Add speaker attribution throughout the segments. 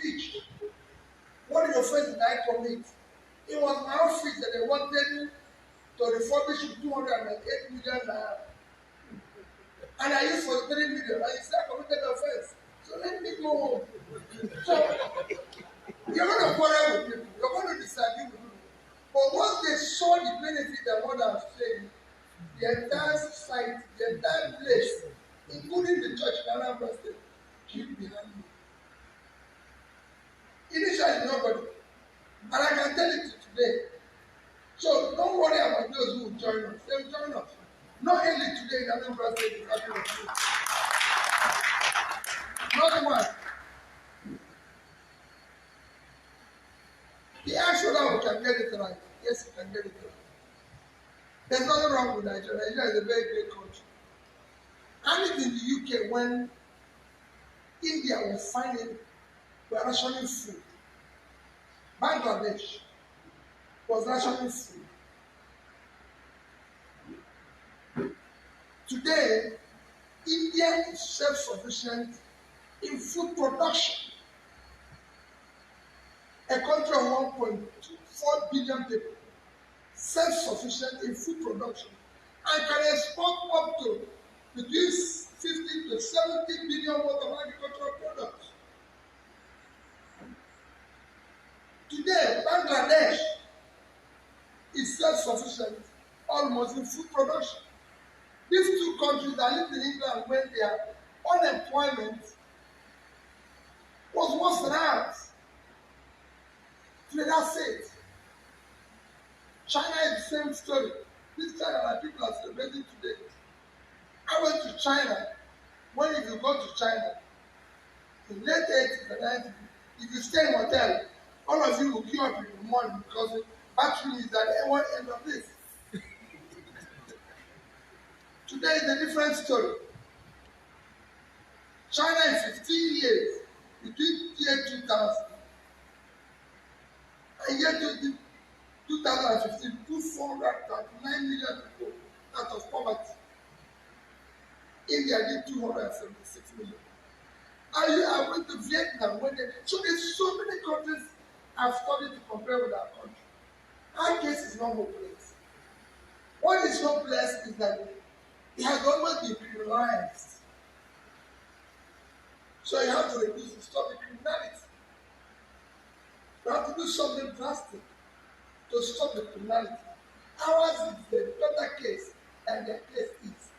Speaker 1: preach. What offense did I commit? It was my office that they wanted to refurbish with 208 million naira. And I used for 3 million. And you say I committed offense. So let me go home. So you're going to quarrel with people. You're going to disagree with people. But once they saw the benefit that what I'm saying, the entire society, the entire place, including the church in Anambra State, keep behind me. Initially, nobody. And I can tell it today. So don't worry about those who will join us. They will join us. Not only today in Anambra State is happening with you. Not one. He asked whether we can get it right. Yes, we can get it right. There's nothing wrong with Nigeria. Nigeria is a very great country. And it in the UK when India was finding we are rationing food. Bangladesh was rationing food. Today, India is self-sufficient in food production. A country of 1.24 billion people, self-sufficient in food production, and can export up to between 50 to 70 billion worth of agricultural products. Today, Bangladesh is self-sufficient almost in food production. These two countries that lived in England when their unemployment was worse than ours. Today, that's it. China is the same story. This China that people are celebrating today. I went to China. When if you go to China, in late 80s and 90s, if you stay in a hotel, all of you will queue up in the morning because the battery is at the one end of this. Today is a different story. China in 15 years, between year 2000 and year 2015, 239 million people out of poverty. India did 276 million. I went to Vietnam when so there's so many countries I've studied to compare with our country. Our case is not hopeless. What is hopeless is that it has always been criminalized. So you have to reduce to stop the criminality. You have to do something drastic to stop the criminality. Ours is a better case than their case is.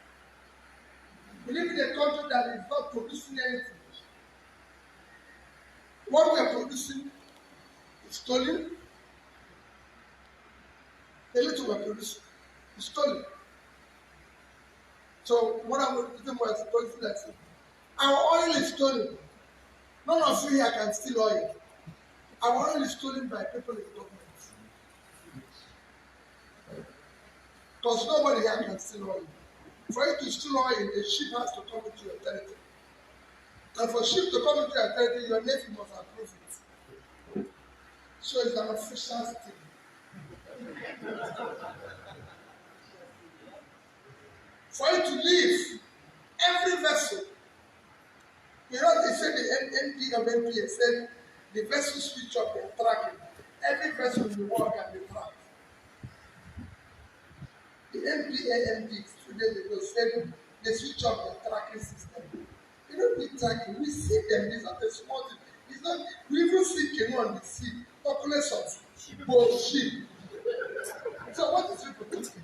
Speaker 1: We live in a country that is not producing anything. What we are producing is stolen. The little we are producing is stolen. So what I'm going to do is producing that. Our oil is stolen. None of you here can steal oil. Our oil is stolen by people in government. Because nobody here can steal oil. For you to steal oil, a ship has to come into your territory. And for ship to come into your territory, your navy must approve it. So it's an official thing. For you to leave, every vessel, you know, they said the MD of NPA said the vessel switch off their tracking. Every vessel in the world can be tracked. The NPA MD 2 days ago said they switch off their tracking system. They don't need tracking. We see them. These are the small things. It's not. We even see canoe on the sea. Populace of bullshit. So what is people thinking?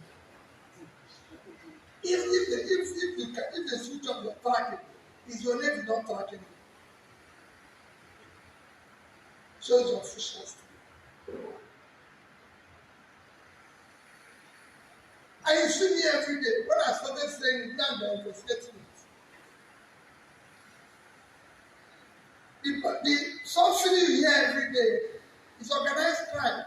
Speaker 1: If they switch off your tracking, is your name not tracking it? So it's official stuff. And you see me every day. When I started saying now they're investigating it. The subsidy you hear every day is organized crime.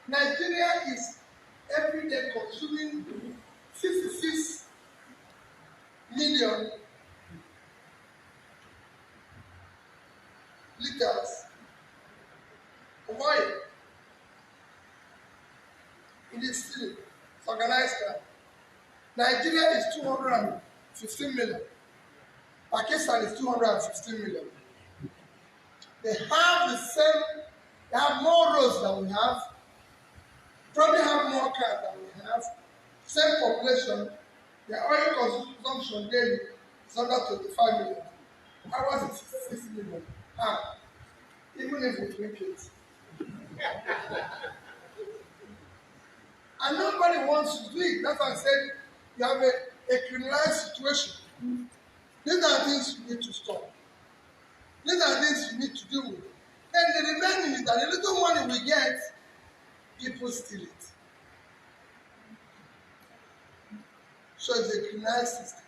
Speaker 1: Nigeria is every day consuming 66 million liters of oil. It is still organized crime. Nigeria is 215 million. Pakistan is 215 million. They have the same, they have more roads than we have, probably have more cars than we have, same population, their oil consumption daily is under 25 million. Ours is 6 million. Even if we drink it. And nobody wants to do it. That's why I said you have a criminalized situation. These are things you need to stop. These are things you need to deal with. And the remaining is that the little money we get, people steal it. So it's a criminalized system.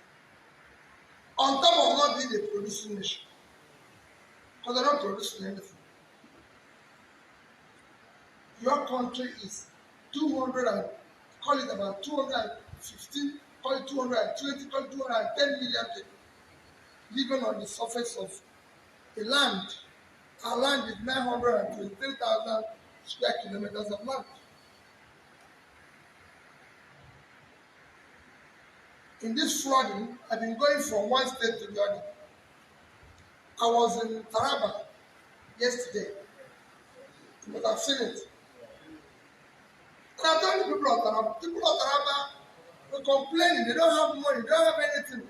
Speaker 1: On top of not being a producing nation. Because they're not producing anything. Your country is 200 and call it about 215, call it 220, call it 210 million people living on the surface of a land. Our land is 923,000 square kilometers of land. In this flooding, I've been going from one state to the other. I was in Taraba yesterday. You must have seen it. And I told the people of Taraba were complaining, they don't have money, they don't have anything.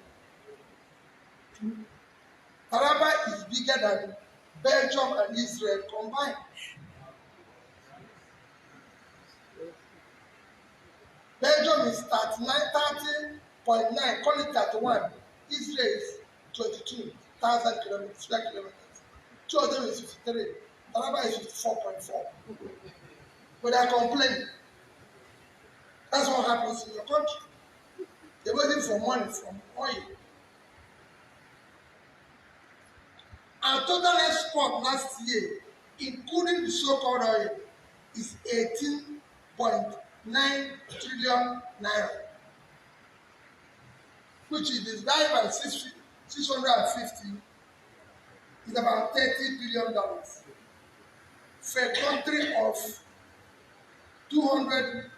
Speaker 1: Taraba is bigger than Belgium and Israel combined. Belgium is 30.9, call it 31. Israel is 22,000 square kilometers. Two of them is 53. Taraba is 54.4. But they are complaining. That's what happens in your country. They're waiting for money from oil. Our total export last year, including the so-called oil, is 18.9 trillion naira, which is divided by 650, is about $30 billion. For a country of 210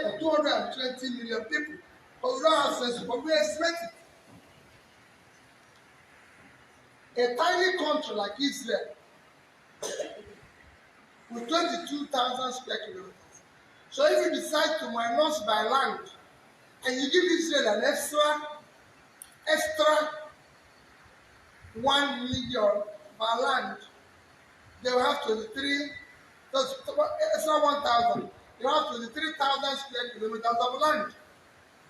Speaker 1: or 220 million people, but we don't have sense, but we estimate it. A tiny country like Israel, with 22,000 square kilometers. So if you decide to minus by land, and you give Israel an extra 1 million by land, they will have 23, that's extra 1,000. They will have 23,000 square kilometers of land.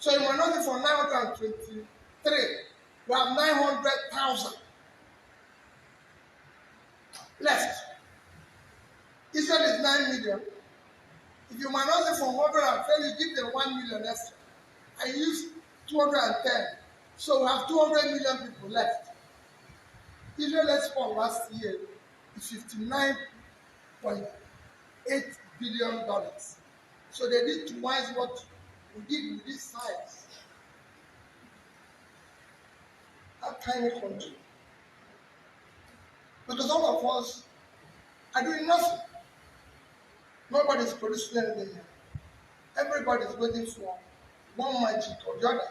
Speaker 1: So you minus it from 923, you have 900,000 left. Israel is 9 million. If you minus it from 110, you give them 1 million extra. I use 210. So we have 200 million people left. Israel export last year is $59.8 billion. So they did twice what we did with this size. That tiny country. Because all of us are doing nothing. Nobody's producing anything here. Everybody's waiting for one magic or the other.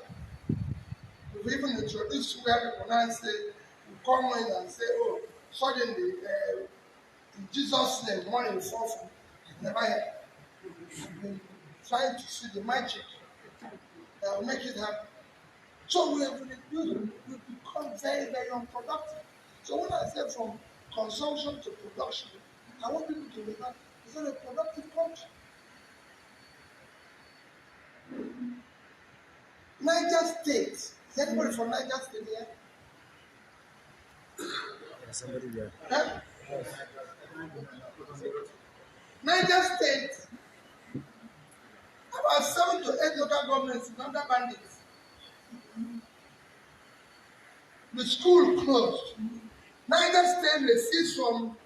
Speaker 1: We've even introduced where people now say, we come in and say, oh, suddenly, in Jesus' name, money will fall from. Never yet. We've been trying to see the magic that will make it happen. So we have become very, very unproductive. So when I say from consumption to production, I want people to remember it's not a productive country. Niger State. Is anybody from Niger State here?
Speaker 2: Yeah, somebody there.
Speaker 1: Huh? Niger State, about 7 to 8 local governments is under bandits. The school closed. Niger State receives from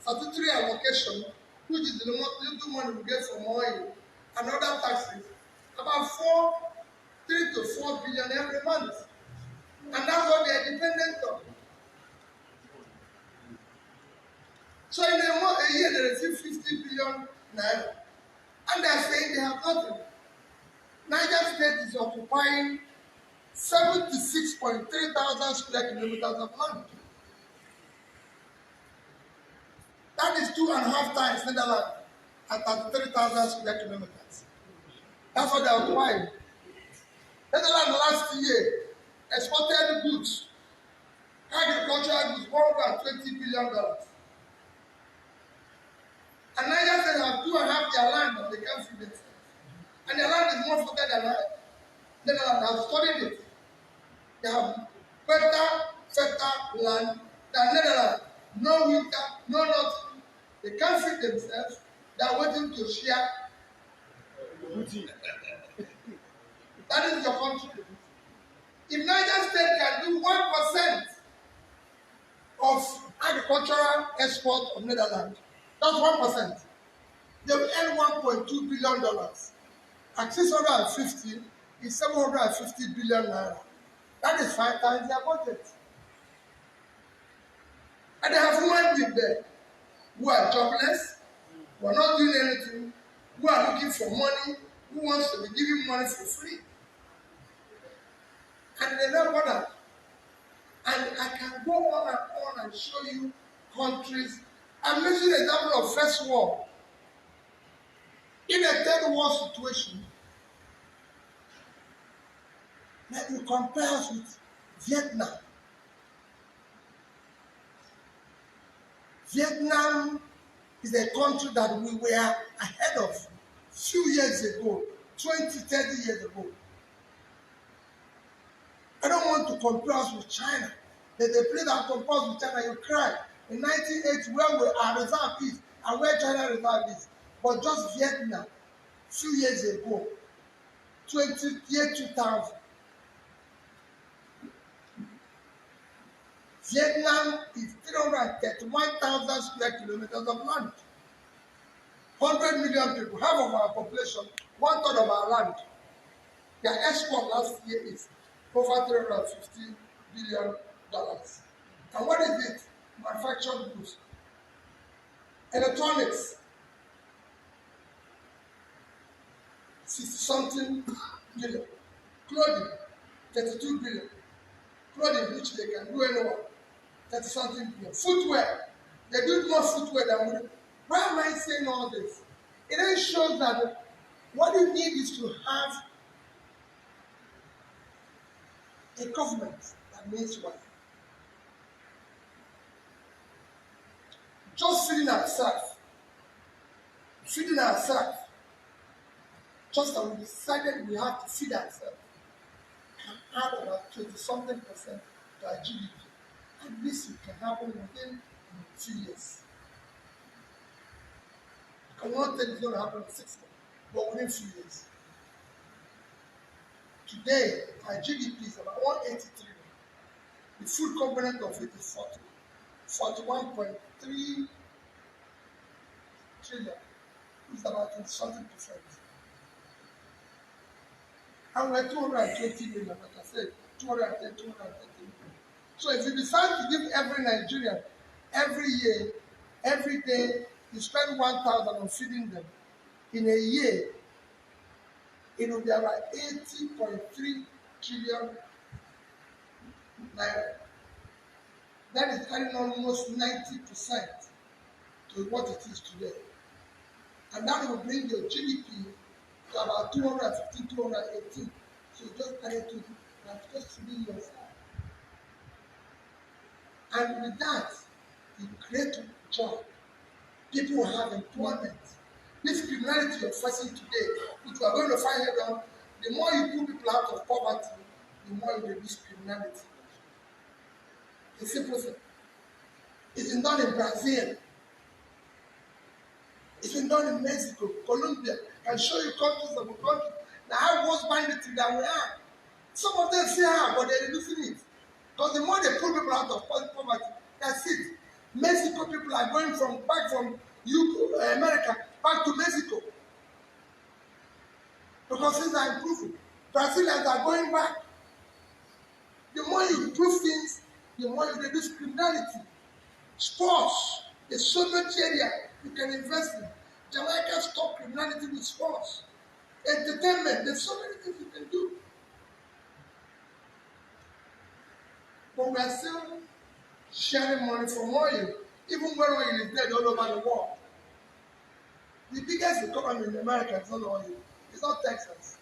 Speaker 1: statutory allocation, which is the little money we get from oil and other taxes, about 3 to 4 billion every month. And that's what they are dependent on. So in a year they receive 50 billion naira. And they are saying they have nothing. Niger State is occupying 76.3 thousand square kilometers of land. That is 2.5 times Netherlands at 33,000 square kilometers. That's what they are occupying. Netherlands last year exported goods, agricultural goods, $120 billion. And Niger said they have 2.5 their land and they can't feed themselves. And their land is more fertile than ours. Netherlands have studied it. They have better, fertile land than Netherlands. No winter, no nothing. They can't feed themselves. They are waiting to share. That is your country. If Niger State can do 1% of agricultural export of Netherlands, that's 1%. They will earn $1.2 billion. At 650 is 750 billion naira. That is 5 times their budget. And they have human beings there who are jobless, who are not doing anything, who are looking for money, who wants to be giving money for free. And they don't bother. And I can go on and show you countries. I'm mentioning an example of First War. In a third war situation, let me compare us with Vietnam. Vietnam is a country that we were ahead of a few years ago, 20, 30 years ago. I don't want to compare us with China. They play that compare us with China, you cry. In 1980, where our reserve is and where China reserve is. But just Vietnam, a few years ago, year 2000, Vietnam is 331,000 square kilometers of land. 100 million people, half of our population, 1/3 of our land. Their export last year is over $350 billion. And what is it? Manufactured goods. Electronics, 60-something billion. Clothing, 32 billion. Clothing, which they can do anyone, 30-something billion. Footwear, they do more footwear than we do. Why am I saying all this? It then shows that what you need is to have a government that means what? Just feeding ourselves, just that we decided we have to feed ourselves, can add about 20-something percent to our GDP. And this can happen within 2 years. I cannot tell it's going to happen in 6 months, but within 2 years. Today, our GDP is about 180 trillion. The food component of it is 41.3 trillion. It's about 20-something percent. And we're 220 million, like I said, 210, 230 million. So if you decide to give every Nigerian, every year, every day, you spend 1,000 on feeding them, in a year, it will be about 80.3 trillion naira. That is adding almost 90% to what it is today. And that will bring your GDP to about 215, 218. So just add it to that's just 3 years. And with that, you create a job. People will have employment. This criminality you're facing today, which we are going to find out, the more you put people out of poverty, the more you reduce criminality. It's a simple thing. It's been done in Brazil. It's been done in Mexico, Colombia. I can show you countries of the country that have worse banditry than we have. Some of them say, but they're reducing it. Because the more they pull people out of poverty, that's it. Mexico people are going back from America back to Mexico. Because things are improving. Brazilians are going back. The more you improve things, the more you reduce criminality. Sports, there's so much area you can invest in. Jamaica stop criminality with sports. Entertainment, there's so many things you can do. But we are still sharing money from oil, even when oil is dead all over the world. The biggest economy in America is not oil. It's not Texas.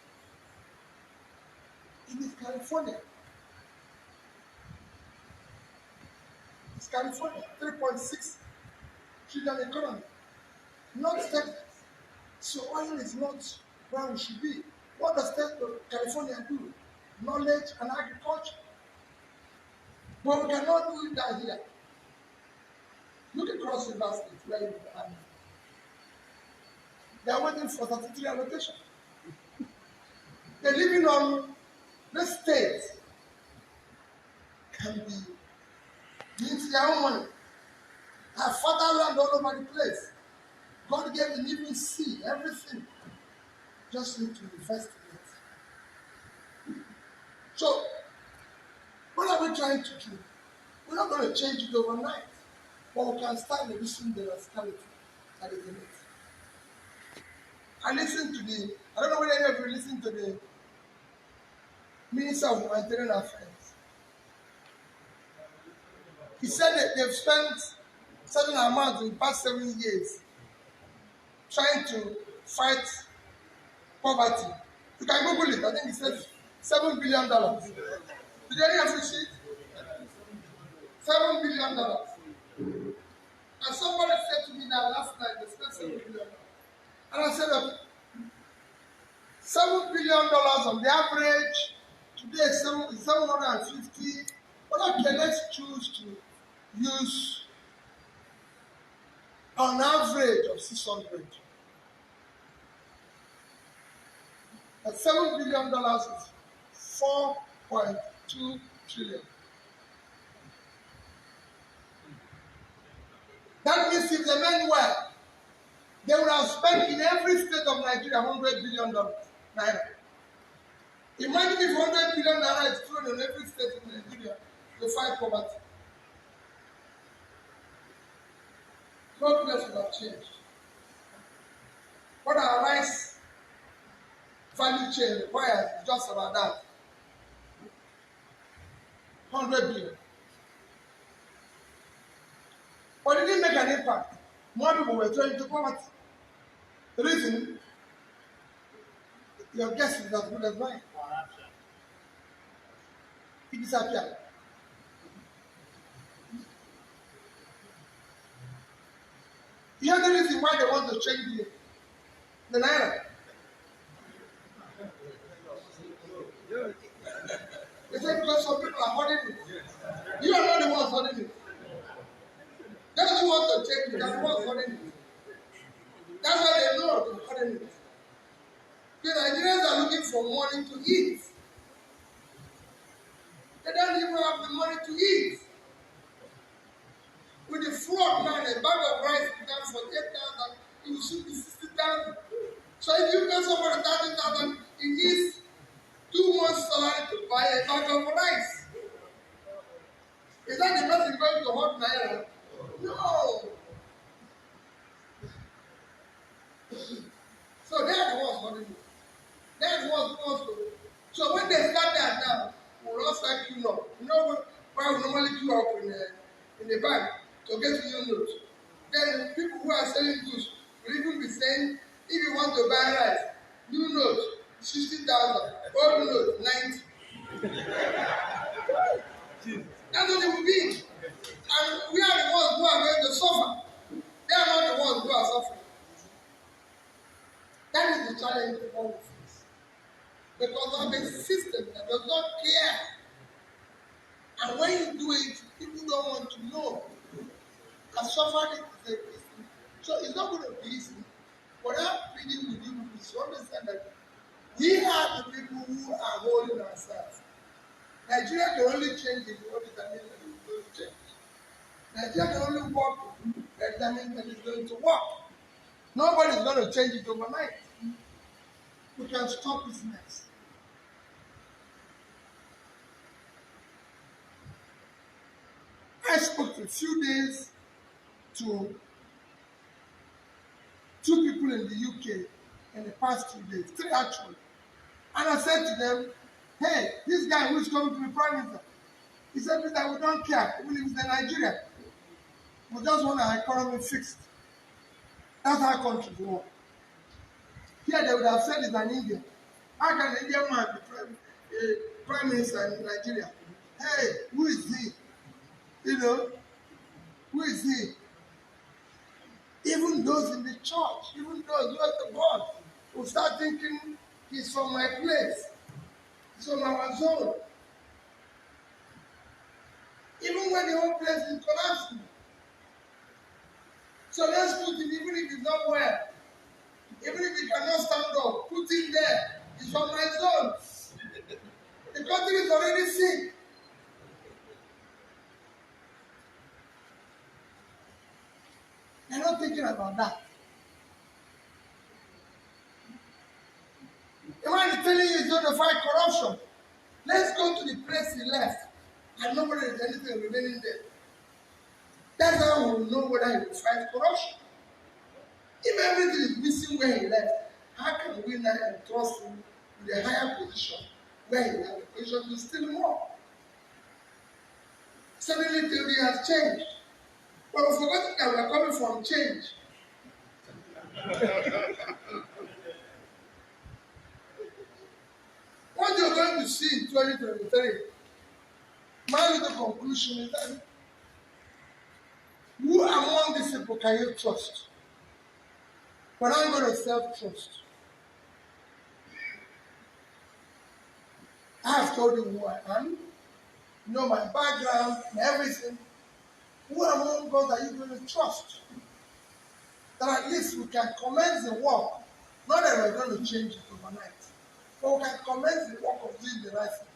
Speaker 1: It is California. It's California, 3.6 trillion economy, not Texas. So oil is not where we should be. What does California do? Knowledge and agriculture. But we cannot do that here. Look across the basket where you are. They are waiting for 33 allocation. They're living on the state can be into their own money. Have fatherland all over the place. God gave them even seed, everything. Just need to invest in it. So, what are we trying to do? We're not going to change it overnight, but we can start reducing the rascality that is in it. I don't know whether any of you listen to the Minister of Humanitarian Affairs. He said that they've spent certain amount in the past 7 years trying to fight poverty. You can Google it. I think he said $7 billion. Did any of you see it? $7 billion. And somebody said to me that last night they spent $7 billion. And I said, $7 billion on the average today is 750. But okay, let's choose to use an average of 600. That $7 billion is 4.2 trillion. That means if they meant well, they would have spent in every state of Nigeria $100 billion. Naira. Imagine if $100 billion naira is thrown in every state in Nigeria to fight poverty. No place would have changed. What our rice value chain requires is just about that. 100 billion. But it didn't make an impact. More people were thrown into poverty. The reason, your guess is as good as mine. It disappeared. You know the reason why they want to change the naira? They say because some people are holding it. You are not the ones holding it. Those who want to change it are the ones holding it. That's why they know they're holding it. The Nigerians are looking for money to eat. They don't even have the money to eat. With the fraud now, a bag of rice becomes for 8,000, it should be 60,000. So if you pay somebody 30,000, he needs 2 months' salary to buy a bag of rice. Is that the person going to hold naira? No. So they are the ones holding it. They are the ones who wants to. So when they start that now, we'll all start queuing up. You know why we normally queue up in the bank to get new notes. Then people who are selling goods will even be saying, if you want to buy rice, new note 60,000, old note 90. That's what it will be. And we are the ones who are going to suffer. They are not the ones who are suffering. That is the challenge of all of us. Because of a system that does not care. And when you do it, people don't want to know. And suffering is a reason. So it's not going to be easy. What I'm pleading with you is to understand that we are the people who are holding ourselves. Nigeria can only change if we determine that it's going to change. Nigeria can only work if determine that it's going to work. Nobody is going to change it overnight. We can stop this mess. I spoke for a few days to 2 people in the UK in the past 2 days, 3 actually. And I said to them, hey, this guy who is coming to be prime minister, He said that we don't care, even if it's in Nigeria. We just want our economy fixed. That's how countries work. Here they would have said it's an Indian. How can an Indian man be prime minister in Nigeria? Hey, who is he? You know, who is he? Even those in the church, even those who are the board, will start thinking he's from my place. He's from our zone. Even when the whole place is collapsing. So let's put him, even if he's not well, even if he cannot stand up, put him there. He's from my zone. The country is already sick. They're not thinking about that. The man is telling you he's going to fight corruption. Let's go to the place he left, and nobody is anything remaining there. That's how we will know whether he will fight corruption. If everything is missing where he left, how can we now entrust him with a higher position where he has a position to steal more? Suddenly theory has changed. But we forgot that we are coming from change. What you're going to see in 2023, my little conclusion is that who among these people can you trust? But I'm going to self-trust. I have told you who I am, you know my background and everything. Who among God are you going to trust? That at least we can commence the work. Not that we're going to change it overnight, but we can commence the work of doing the right thing.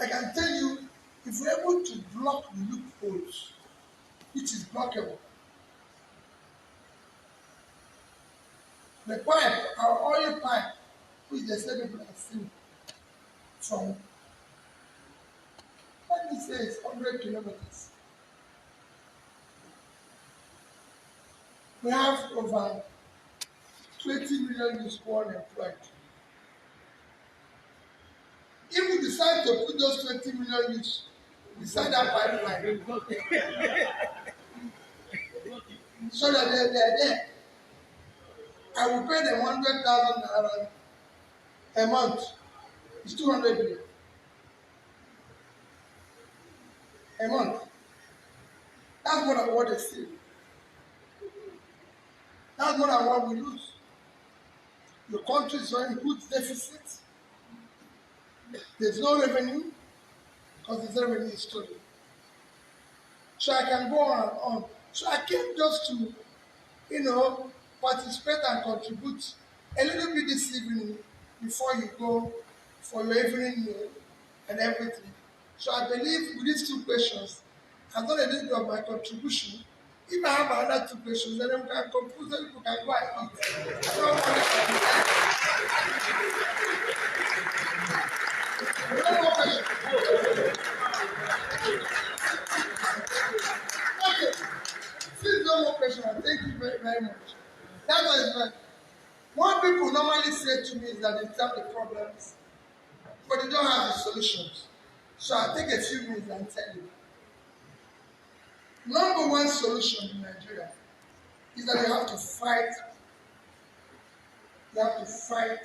Speaker 1: I can tell you, if we're able to block the loopholes, which is blockable, the pipe, our oil pipe, which they say people have seen from, let me say it's 100 kilometers. We have over 20 million youths unemployed. If we decide to put those 20 million youths beside that pipeline, so that they're there, I will pay them 100,000 naira a month. It's 200 million a month. That's more than what they steal. That's more than what we lose. Your country is in huge deficit. There's no revenue because the revenue is stolen. So I can go on and on. So I came just to, participate and contribute a little bit this evening before you go for your evening meal and everything. So I believe with these two questions, I've done a little bit of my contribution. If I have another two questions, then we can conclude that people can go and eat. I don't want to no more questions. Okay. Since no more questions, thank you very, very much. That was right. What people normally say to me is that they have the problems, but they don't have the solutions. So I'll take a few minutes and tell you. Number one solution in Nigeria is that you have to fight. You have to fight.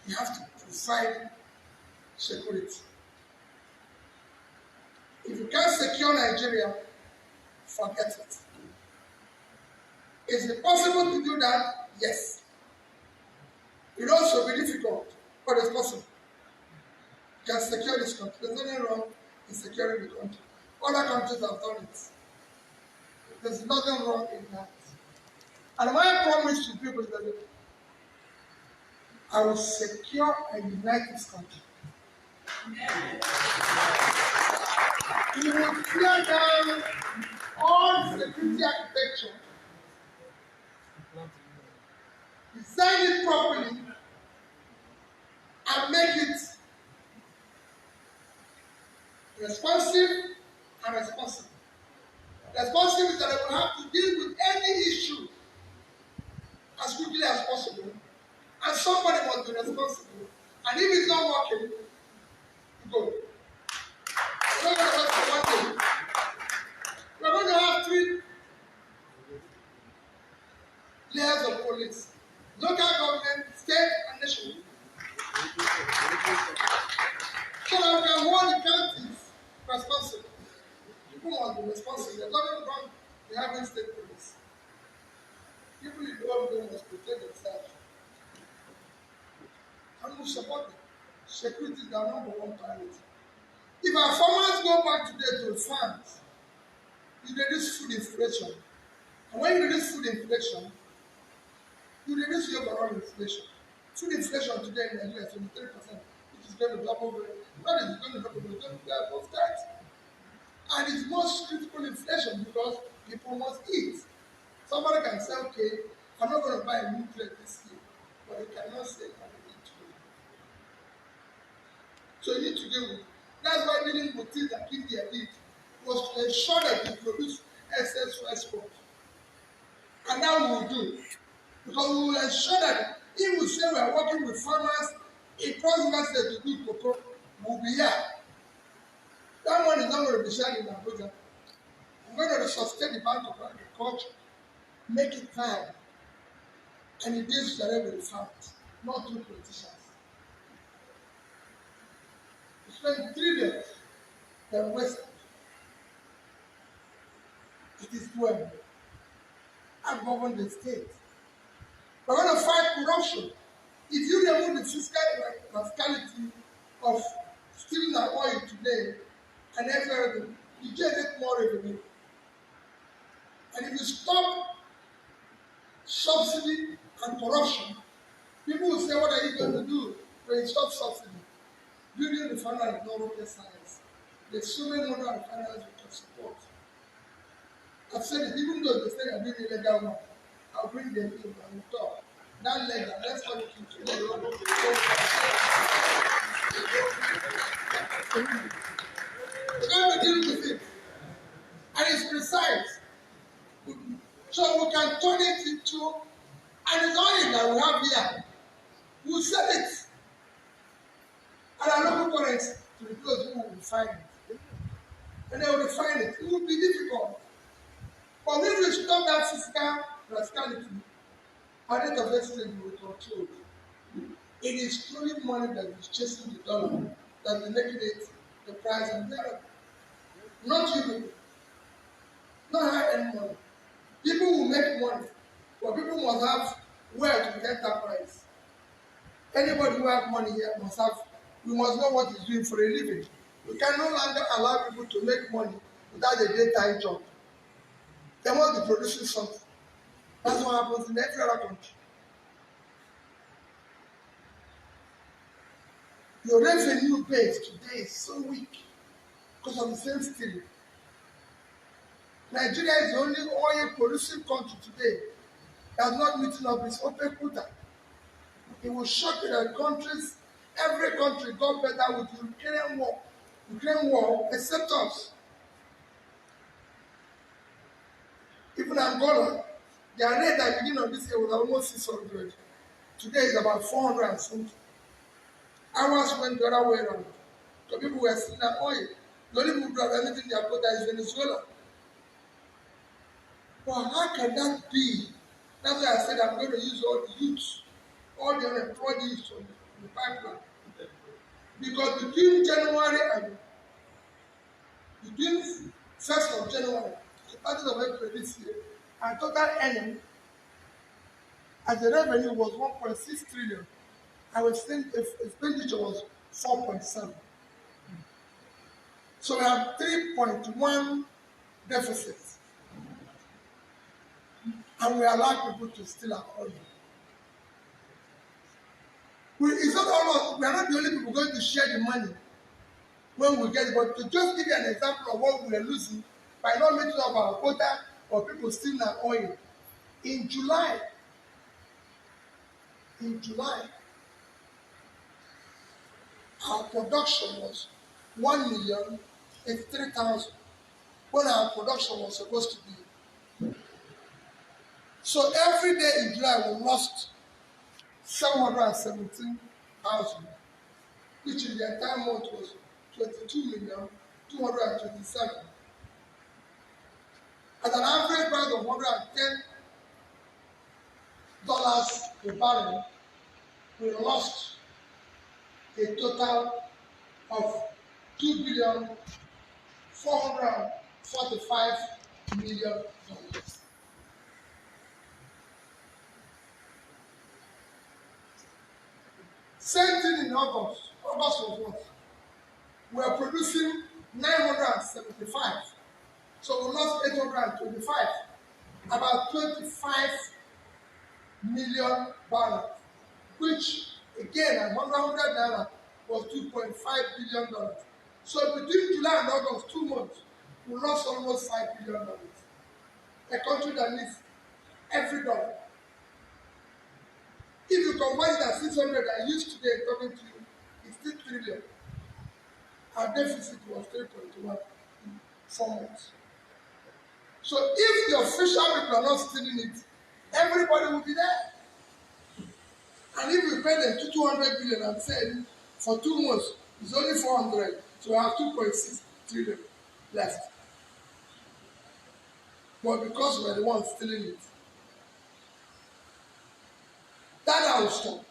Speaker 1: You have to provide security. If you can't secure Nigeria, forget it. Is it possible to do that? Yes. It will also be difficult, but it's possible. You can secure this country. There's nothing wrong in securing the country. Other countries have done it. There's nothing wrong in that. And my promise to people is that I will secure and unite this country. We will tear down all security architecture, design it properly, and make it responsive and responsible. Responsive is that I will have to deal with any issue as quickly as possible, and somebody must be responsible. And if it's not working, go. responsible. People must be responsible. There's nothing wrong in having state police. People in the world must protect themselves. And we support them. Security is our number one priority. If our farmers go back today to the farms, you reduce food inflation. And when you reduce food inflation, you reduce your overall inflation. Food inflation today in Nigeria is 23%, which is going to double. Not is going to double, it's going to be above that. And it's most critical inflation because people must eat. Somebody can say, okay, I'm not going to buy a new plate this year, but you cannot say I will eat today. So you need to deal with it. That's why dealing with things that India did was to ensure that we produce excess for export. And that we will do. Because we will ensure that if we say we are working with farmers in cross-river state to do cocoa, we'll be here. That money is not going to be shared in Abuja. We're going to sustain the Bank of Agriculture, make it viable, and it deals directly with the farmers, not through politicians. We spend trillions that wasted. It is doable. I govern the state. We're going to fight corruption. If you remove the fiscal rascality of stealing our oil today and everything, you generate more revenue. And if you stop subsidy and corruption, people will say, what are you going to do when you stop subsidy? Building refinery is not rocket science. There's so many other refineries we can support. I've said it, even though they say I'm doing illegal one, I'll bring them in and we'll talk. That legal, let's call it into the law. We're going to deal with it. And it's precise. So we can turn it into, and it's oil that we have here. We'll sell it. And our local currency to replace who will refine it. And they will refine it. It will be difficult. But if we stop that fiscal rascality, our rate of exchange will be controlled. It is truly money that is chasing the dollar that is making it the price unbearable. Not you people. Not high-end money. People will make money, but people must have where to get that price. Anybody who has money here must have, we must know what he's doing for a living. We can no longer allow people to make money without a daytime job. They must be producing something. That's what happens in every other country. Your revenue base today is so weak because of the same stealing. Nigeria is the only oil producing country today that is not meeting up its OPEC quota. It will shock you that countries, every country got better with the Ukraine war, except us. Even Angola, their rate at the beginning of this year was almost 600. Today is about 400 and something. Ours went the other way around. So people were stealing our oil. The only people who have anything in their quota is Venezuela. But how can that be? That's why I said I'm going to use all the youths, all the unemployed youths on the pipeline. Because between 1st of January, the 30th of April this year, our total earning as the revenue was 1.6 trillion. Our expenditure was 4.7. So we have 3.1 deficit. And we allow people to steal our oil. It's not all we are not the only people going to share the money when we get it. But to just give you an example of what we are losing by not meeting up our quota or people stealing our oil. In July, our production was 1,083,000 when our production was supposed to be. So every day in July we lost 717,000, which in the entire month was 22,227,000. At an average price of $110 per barrel, we lost a total of $445 million. Same thing in August. August was what? We are producing 975. So we lost 825. About 25 million dollars, which again at 100 naira was $2.5 billion. So between July and August, 2 months, we lost almost $5 billion. A country that needs every dollar. If you convert it at 600 I used today talking to you, it's still trillion. Our deficit was 3.1 in 4 months. So if the official people are not stealing it, everybody will be there. And if we pay them 200 billion and say for 2 months it's only 400, so we have 2.6 trillion left. But because we're the ones stealing it, that I will stop.